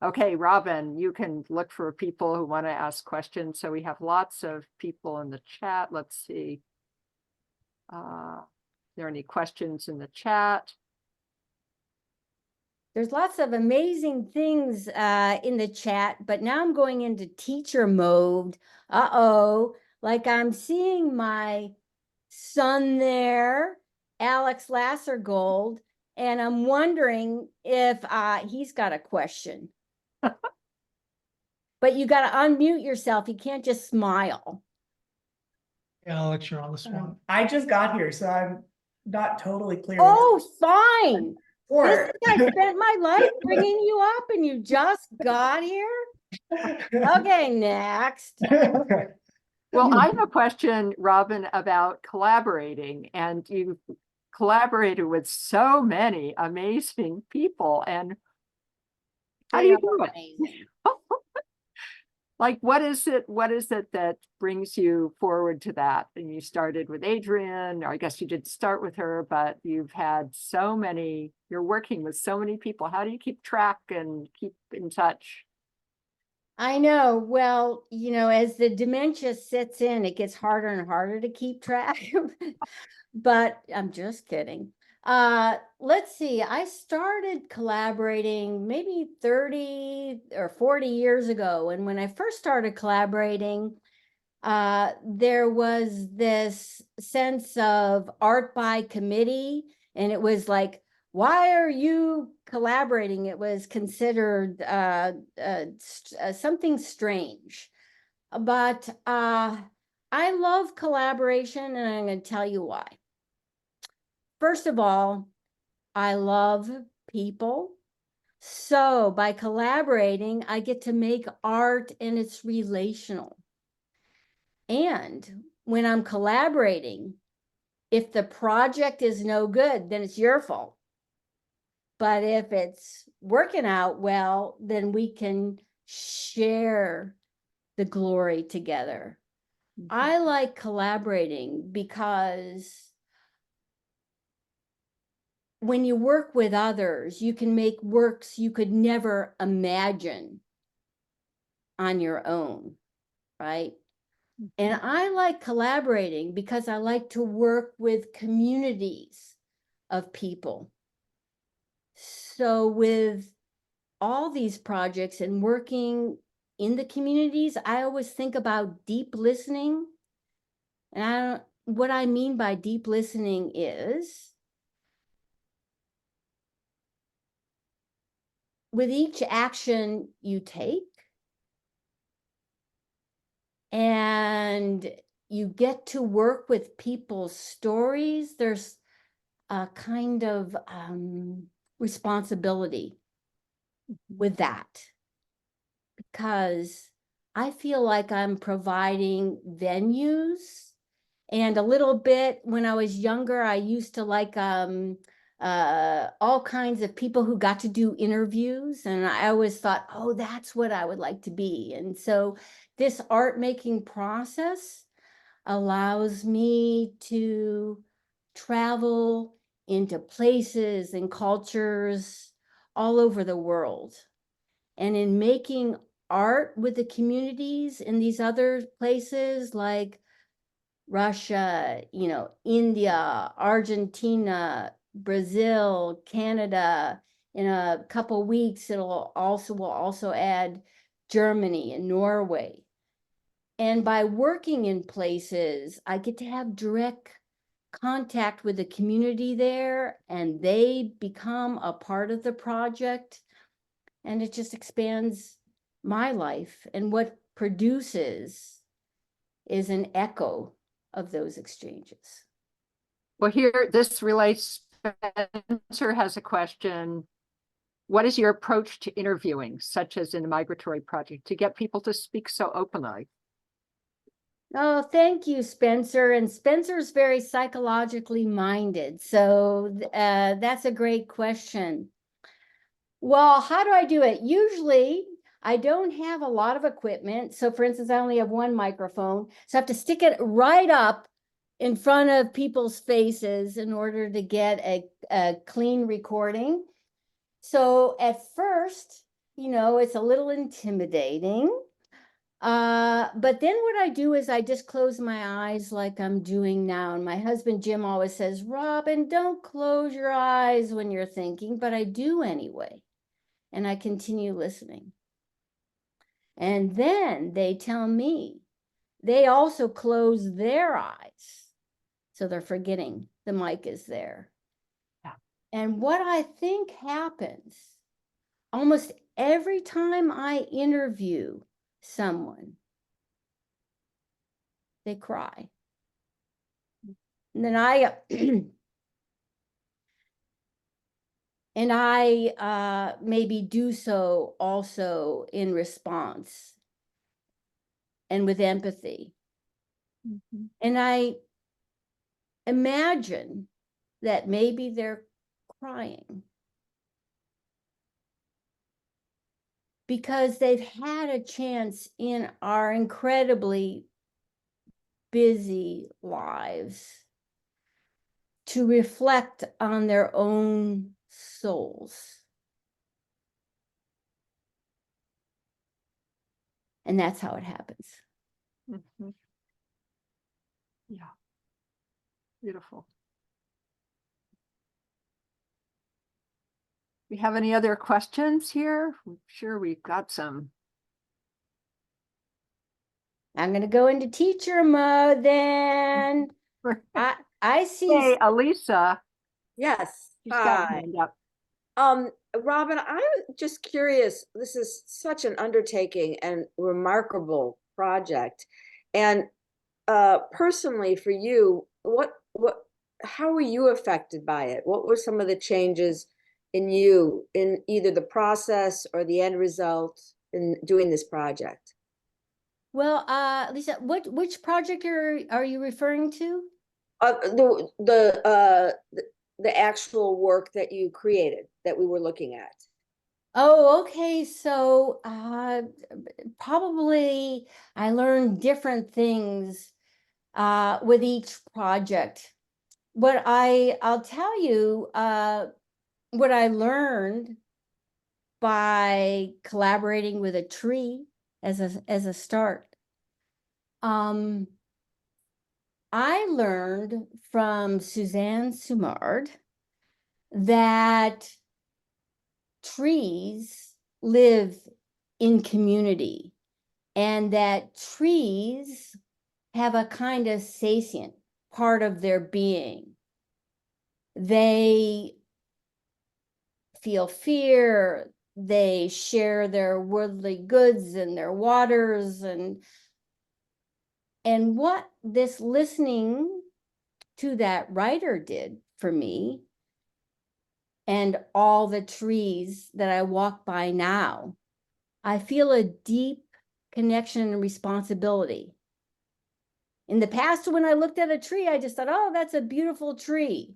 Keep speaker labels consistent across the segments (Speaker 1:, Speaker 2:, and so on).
Speaker 1: Okay, Robin, you can look for people who want to ask questions. So we have lots of people in the chat. Let's see. There are any questions in the chat?
Speaker 2: There's lots of amazing things in the chat, but now I'm going into teacher mode. Like I'm seeing my son there, Alex Lassergold, and I'm wondering if he's got a question. But you got to unmute yourself. You can't just smile.
Speaker 3: Alex, you're on the spot.
Speaker 4: I just got here, so I'm not totally clear.
Speaker 2: Oh, fine.
Speaker 4: Or
Speaker 2: I spent my life bringing you up and you just got here? Okay, next.
Speaker 1: Well, I have a question, Robin, about collaborating, and you collaborated with so many amazing people. And how do you do it? Like, what is it that brings you forward to that? And you started with Adrienne, or I guess you did start with her, but you've had so many, you're working with so many people. How do you keep track and keep in touch?
Speaker 2: I know. Well, as the dementia sits in, it gets harder and harder to keep track. But I'm just kidding. Let's see. I started collaborating maybe 30 or 40 years ago. And when I first started collaborating, there was this sense of art by committee. And it was like, why are you collaborating? It was considered something strange. But I love collaboration, and I'm going to tell you why. First of all, I love people. So by collaborating, I get to make art and it's relational. And when I'm collaborating, if the project is no good, then it's your fault. But if it's working out well, then we can share the glory together. I like collaborating because when you work with others, you can make works you could never imagine on your own, right? And I like collaborating because I like to work with communities of people. So with all these projects and working in the communities, I always think about deep listening. And what I mean by deep listening is with each action you take and you get to work with people's stories, there's a kind of responsibility with that, because I feel like I'm providing venues. And a little bit when I was younger, I used to like all kinds of people who got to do interviews. And I always thought, oh, that's what I would like to be. And so this art making process allows me to travel into places and cultures all over the world. And in making art with the communities in these other places like Russia, India, Argentina, Brazil, Canada. In a couple of weeks, we'll also add Germany and Norway. And by working in places, I get to have direct contact with the community there, and they become a part of the project. And it just expands my life. And what produces is an echo of those exchanges.
Speaker 1: Well, here, this relates, Spencer has a question. What is your approach to interviewing, such as in the Migratory Project, to get people to speak so openly?
Speaker 2: Oh, thank you, Spencer. And Spencer's very psychologically minded. So that's a great question. Well, how do I do it? Usually, I don't have a lot of equipment. So for instance, I only have one microphone. So I have to stick it right up in front of people's faces in order to get a clean recording. So at first, it's a little intimidating. But then what I do is I just close my eyes like I'm doing now. And my husband, Jim, always says, Robin, don't close your eyes when you're thinking, but I do anyway. And I continue listening. And then they tell me they also close their eyes. So they're forgetting the mic is there.
Speaker 1: Yeah.
Speaker 2: And what I think happens almost every time I interview someone, they cry. And then I maybe do so also in response and with empathy.
Speaker 1: Mhm.
Speaker 2: And I imagine that maybe they're crying because they've had a chance in our incredibly busy lives to reflect on their own souls. And that's how it happens.
Speaker 1: Mhm. Yeah. Beautiful. We have any other questions here? I'm sure we've got some.
Speaker 2: I'm going to go into teacher mode then. I see.
Speaker 1: Hey, Elisa,
Speaker 5: Yes,
Speaker 1: she's got her
Speaker 5: hi.
Speaker 1: hand up.
Speaker 5: Robin, I'm just curious. This is such an undertaking and remarkable project. And personally for you, how were you affected by it? What were some of the changes in you in either the process or the end result in doing this project?
Speaker 2: Well, Lisa, which project are you referring to?
Speaker 5: The actual work that you created that we were looking at.
Speaker 2: Oh, okay. So probably I learned different things with each project. I'll tell you what I learned by collaborating with a tree as a start. I learned from Suzanne Sumard that trees live in community and that trees have a kind of sentient part of their being. They feel fear, they share their worldly goods and their waters, and what this listening to that writer did for me and all the trees that I walk by now, I feel a deep connection and responsibility. In the past, when I looked at a tree, I just thought, oh, that's a beautiful tree.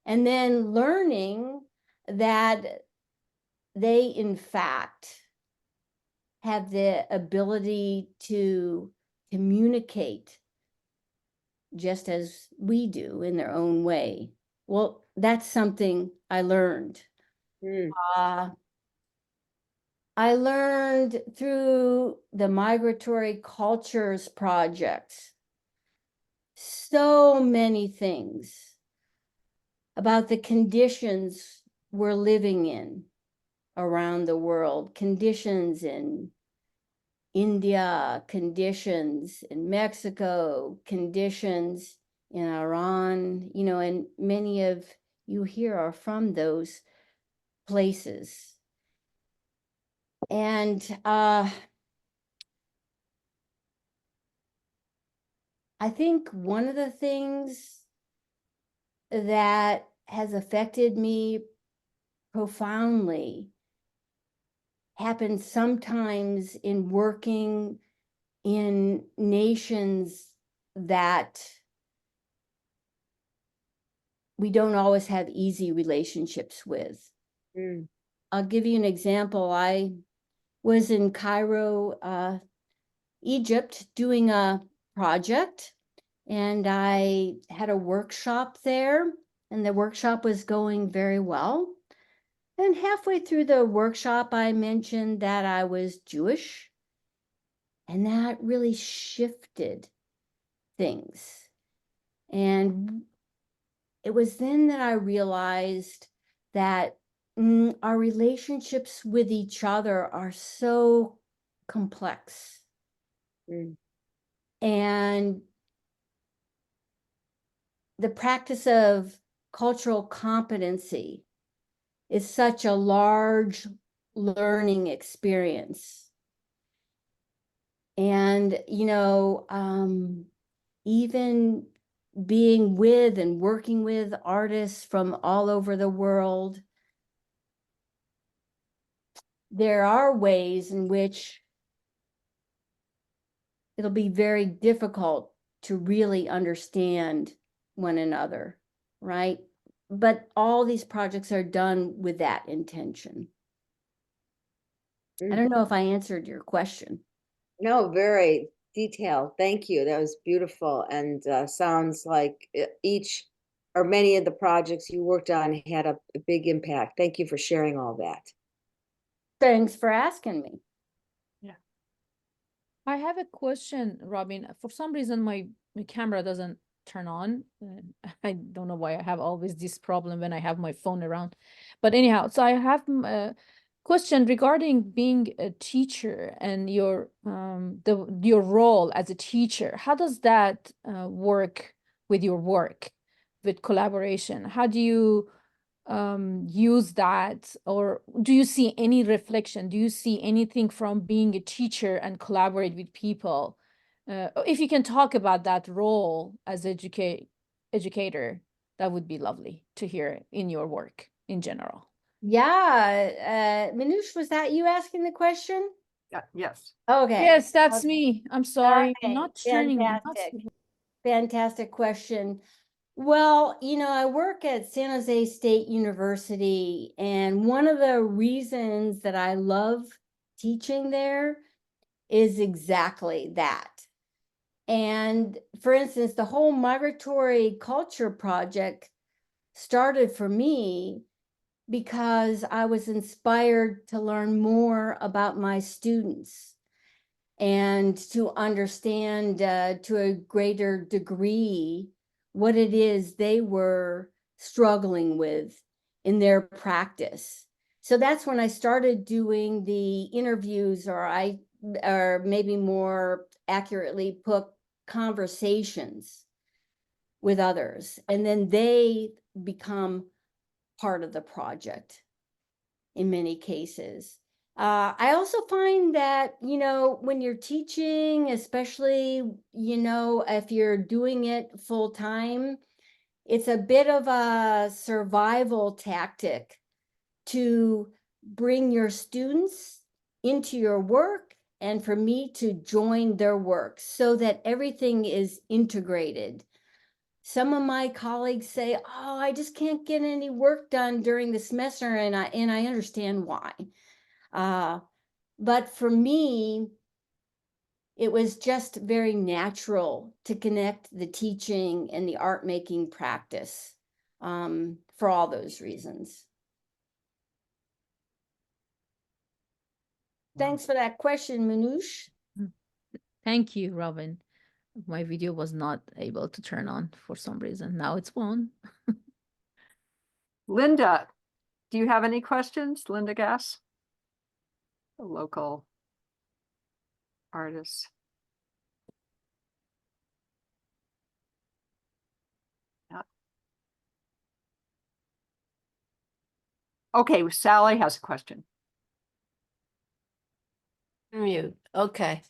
Speaker 2: And then learning that they, in fact, have the ability to communicate just as we do in their own way. Well, that's something I learned. I learned through the Migratory Cultures Project so many things about the conditions we're living in around the world, conditions in India, conditions in Mexico, conditions in Iran, and many of you here are from those places. And I think one of the things that has affected me profoundly happens sometimes in working in nations that we don't always have easy relationships with. I'll give you an example. I was in Cairo, Egypt, doing a project, and I had a workshop there, and the workshop was going very well. Then halfway through the workshop, I mentioned that I was Jewish, and that really shifted things. And it was then that I realized that our relationships with each other are so complex.
Speaker 5: Mm.
Speaker 2: And the practice of cultural competency is such a large learning experience. And, even being with and working with artists from all over the world, there are ways in which it'll be very difficult to really understand one another, right? But all these projects are done with that intention. I don't know if I answered your question.
Speaker 5: No, very detailed. Thank you. That was beautiful and sounds like each or many of the projects you worked on had a big impact. Thank you for sharing all that.
Speaker 2: Thanks for asking me.
Speaker 6: I have a question, Robin. For some reason, my camera doesn't turn on. I don't know why I have always this problem when I have my phone around. But anyhow, so I have a question regarding being a teacher and your role as a teacher. How does that work with your work, with collaboration? How do you use that, or do you see any reflection? Do you see anything from being a teacher and collaborate with people? If you can talk about that role as educator, that would be lovely to hear in your work in general.
Speaker 2: Yeah, Manoush, was that you asking the question?
Speaker 1: Yes.
Speaker 2: Okay.
Speaker 6: Yes, that's
Speaker 2: Okay.
Speaker 6: me. I'm sorry.
Speaker 2: Okay,
Speaker 6: Not turning.
Speaker 2: fantastic. Fantastic question. Well, I work at San Jose State University, and one of the reasons that I love teaching there is exactly that. And for instance, the whole migratory culture project started for me because I was inspired to learn more about my students and to understand to a greater degree what it is they were struggling with in their practice. So that's when I started doing the interviews, or maybe more accurately put, conversations with others. And then they become part of the project in many cases. I also find that, when you're teaching, especially, if you're doing it full time, it's a bit of a survival tactic to bring your students into your work and for me to join their work so that everything is integrated. Some of my colleagues say, "Oh, I just can't get any work done during the semester," and I understand why. But for me, it was just very natural to connect the teaching and the art making practice, for all those reasons. Thanks for that question, Manoush.
Speaker 6: Thank you, Robin. My video was not able to turn on for some reason. Now it's on.
Speaker 1: Linda, do you have any questions? Linda Gass, a local artist. Okay, Sally has a question.
Speaker 7: Mute. Okay.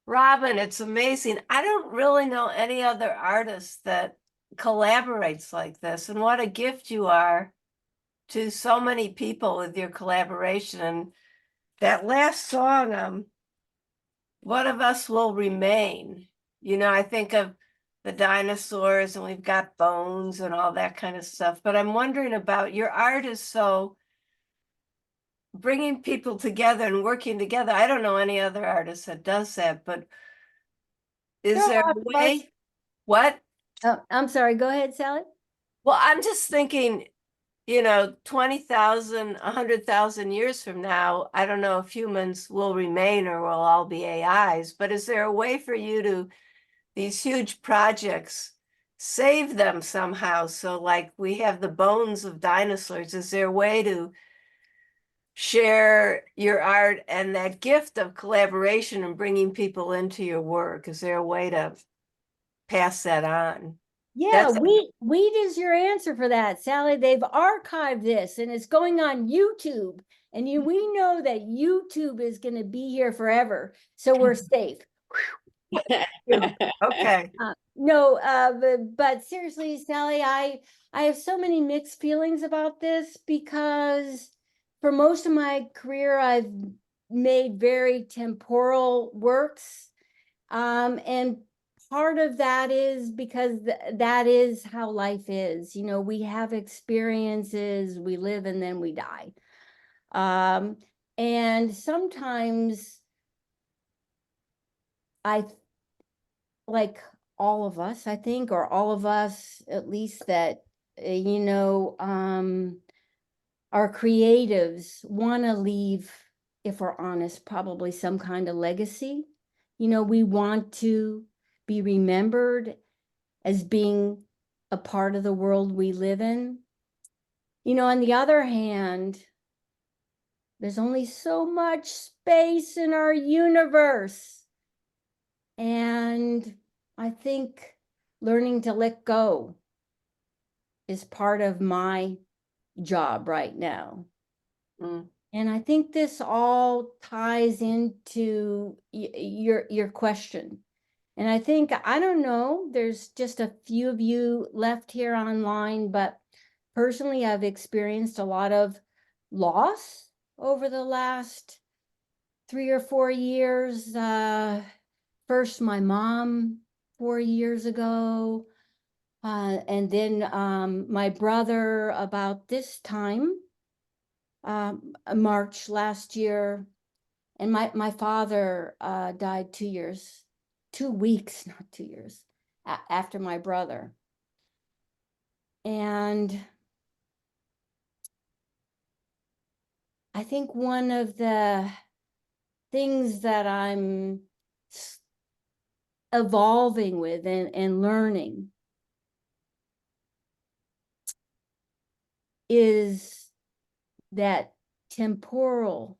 Speaker 7: Robin, it's amazing. I don't really know any other artist that collaborates like this. And what a gift you are to so many people with your collaboration. And that last song, What of Us Will Remain? I think of the dinosaurs and we've got bones and all that kind of stuff. But I'm wondering about your art is so bringing people together and working together. I don't know any other artist that does that, but is there a way? What?
Speaker 2: Oh, I'm sorry. Go ahead, Sally.
Speaker 7: Well, I'm just thinking, 20,000, 100,000 years from now, I don't know if humans will remain or will all be AIs, but is there a way for you to, these huge projects, save them somehow? So like we have the bones of dinosaurs, is there a way to share your art and that gift of collaboration and bringing people into your work? Is there a way to pass that on?
Speaker 2: Yeah,
Speaker 7: That's-
Speaker 2: wheat is your answer for that, Sally. They've archived this and it's going on YouTube. And we know that YouTube is going to be here forever. So we're safe.
Speaker 7: Okay.
Speaker 2: No, but seriously, Sally, I have so many mixed feelings about this because for most of my career, I've made very temporal works. And part of that is because that is how life is. We have experiences, we live, and then we die. And sometimes like all of us, I think, or all of us at least that, our creatives want to leave, if we're honest, probably some kind of legacy. We want to be remembered as being a part of the world we live in. On the other hand, there's only so much space in our universe. And I think learning to let go is part of my job right now. And I think this all ties into your question. And I think, I don't know, there's just a few of you left here online, but personally, I've experienced a lot of loss over the last 3 or 4 years. First, my mom 4 years ago, and then my brother about this time, March last year, and my father died 2 weeks, not 2 years, after my brother. And I think one of the things that I'm evolving with and learning is that temporal,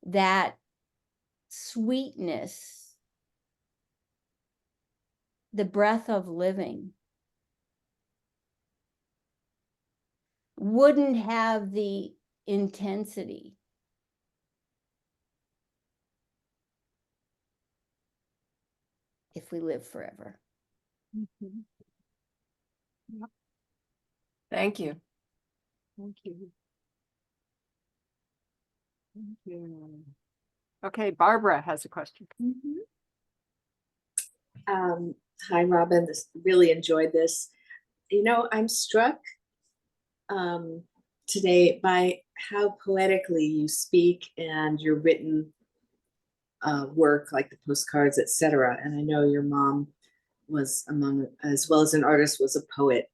Speaker 2: that sweetness, the breath of living wouldn't have the intensity if we live forever.
Speaker 1: Mhm. Yep,
Speaker 7: Thank you.
Speaker 1: thank you. Thank you. Okay, Barbara has a question.
Speaker 8: Hi, Robin. Really enjoyed this. I'm struck today by how poetically you speak and your written work, like the postcards, etc. And I know your mom was as well as an artist, was a poet.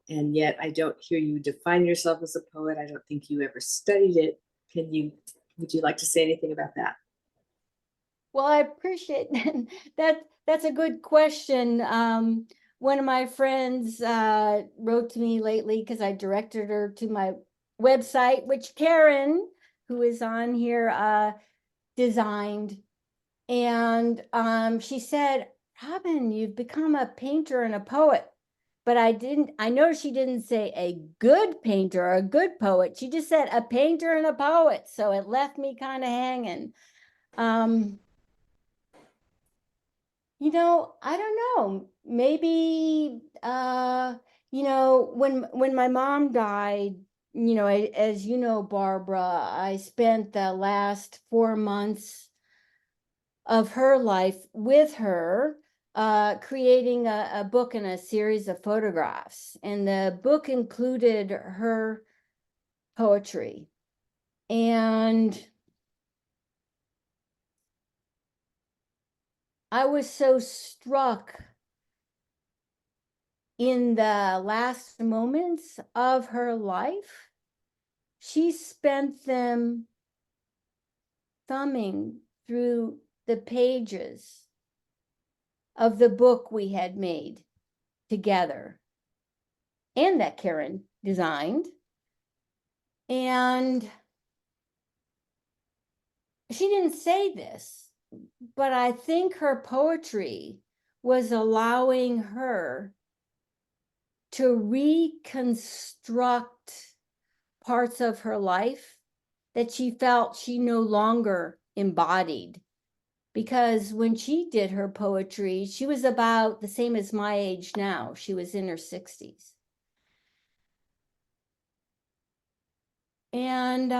Speaker 8: And yet I don't hear you define yourself as a poet. I don't think you ever studied it. Would you like to say anything about that?
Speaker 2: Well, I appreciate that. That's a good question. One of my friends wrote to me lately because I directed her to my website, which Karen, who is on here, designed. And she said, Robin, you've become a painter and a poet. But I know she didn't say a good painter or a good poet. She just said a painter and a poet. So it left me kind of hanging. I don't know. Maybe when my mom died, as you know, Barbara, I spent the last 4 months of her life with her, creating a book and a series of photographs. And the book included her poetry. And I was so struck in the last moments of her life, she spent them thumbing through the pages of the book we had made together and that Karen designed. And she didn't say this, but I think her poetry was allowing her to reconstruct parts of her life that she felt she no longer embodied. Because when she did her poetry, she was about the same as my age now. She was in her 60s. And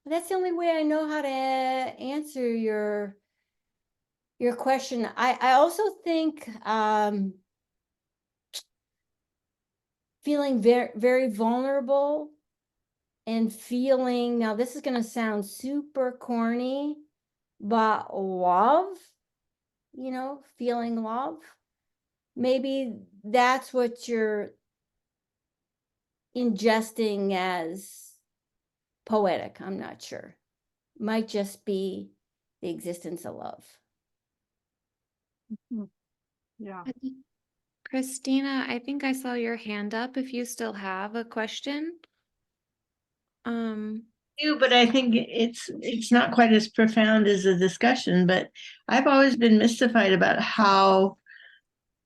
Speaker 2: that's the only way I know how to answer your question. I also think feeling very, very vulnerable and feeling, now this is going to sound super corny, but love, feeling love. Maybe that's what you're ingesting as poetic. I'm not sure. Might just be the existence of love.
Speaker 1: Yeah.
Speaker 9: Christina, I think I saw your hand up if you still have a question.
Speaker 10: But I think it's not quite as profound as a discussion, but I've always been mystified about how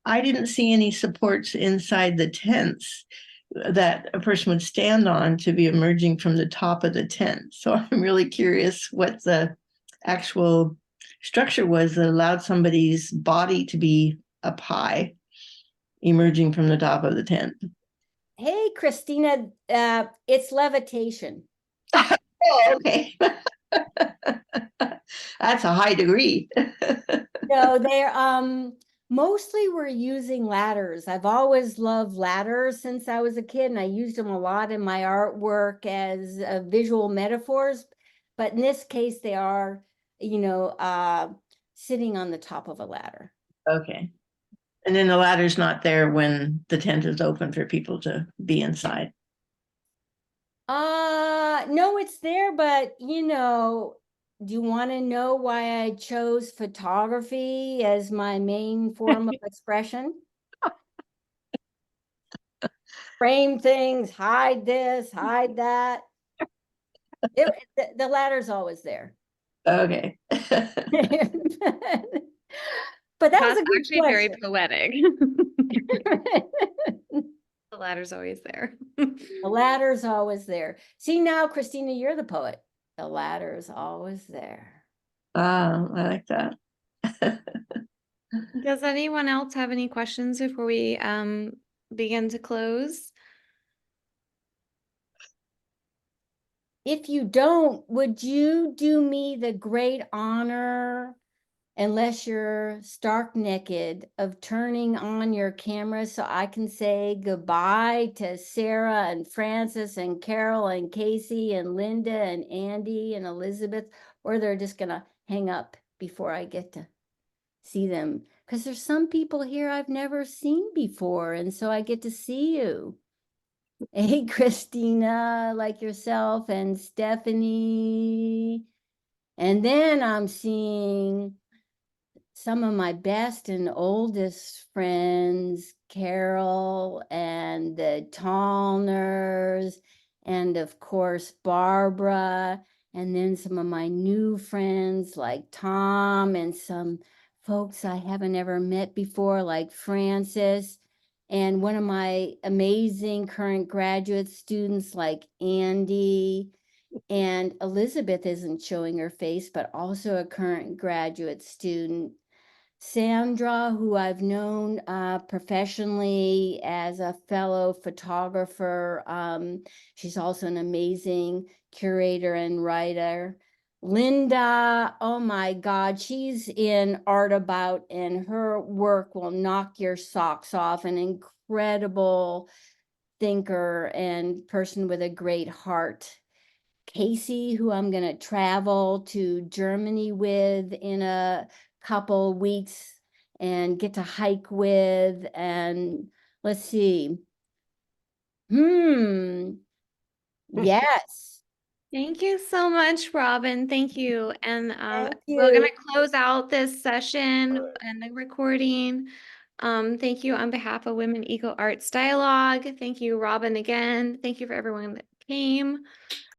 Speaker 10: I didn't see any supports inside the tents that a person would stand on to be emerging from the top of the tent. So I'm really curious what the actual structure was that allowed somebody's body to be up high, emerging from the top of the tent.
Speaker 2: Hey, Christina, it's levitation.
Speaker 10: Oh, okay. That's a high degree.
Speaker 2: No, they're mostly we're using ladders. I've always loved ladders since I was a kid, and I used them a lot in my artwork as visual metaphors. But in this case, they are, sitting on the top of a ladder.
Speaker 10: Okay. And then the ladder's not there when the tent is open for people to be inside.
Speaker 2: No, it's there, but do you want to know why I chose photography as my main form of expression? Frame things, hide this, hide that. The ladder's always there.
Speaker 10: Okay.
Speaker 2: But that was
Speaker 9: That's
Speaker 2: a good
Speaker 9: actually very
Speaker 2: question.
Speaker 9: poetic. The ladder's always there.
Speaker 2: The ladder's always there. See now, Christina, you're the poet. The ladder's always there.
Speaker 10: I like that.
Speaker 9: Does anyone else have any questions before we begin to close?
Speaker 2: If you don't, would you do me the great honor, unless you're stark naked, of turning on your camera so I can say goodbye to Sarah and Francis and Carol and Casey and Linda and Andy and Elizabeth, or they're just gonna hang up before I get to see them? Because there's some people here I've never seen before, and so I get to see you. Hey, Christina, like yourself, and Stephanie. And then I'm seeing some of my best and oldest friends, Carol and the Tallners, and of course, Barbara, and then some of my new friends like Tom, and some folks I haven't ever met before, like Francis, and one of my amazing current graduate students like Andy. And Elizabeth isn't showing her face, but also a current graduate student. Sandra, who I've known professionally as a fellow photographer. She's also an amazing curator and writer. Linda, oh my God, she's in Art About, and her work will knock your socks off. An incredible thinker and person with a great heart. Casey, who I'm going to travel to Germany with in a couple weeks and get to hike with and let's see. Yes.
Speaker 9: Thank you so much, Robin. Thank you. And
Speaker 5: Thank
Speaker 9: we're gonna
Speaker 5: you.
Speaker 9: close out this session and the recording. Thank you on behalf of Women Eco Arts Dialogue. Thank you, Robin, again. Thank you for everyone that came.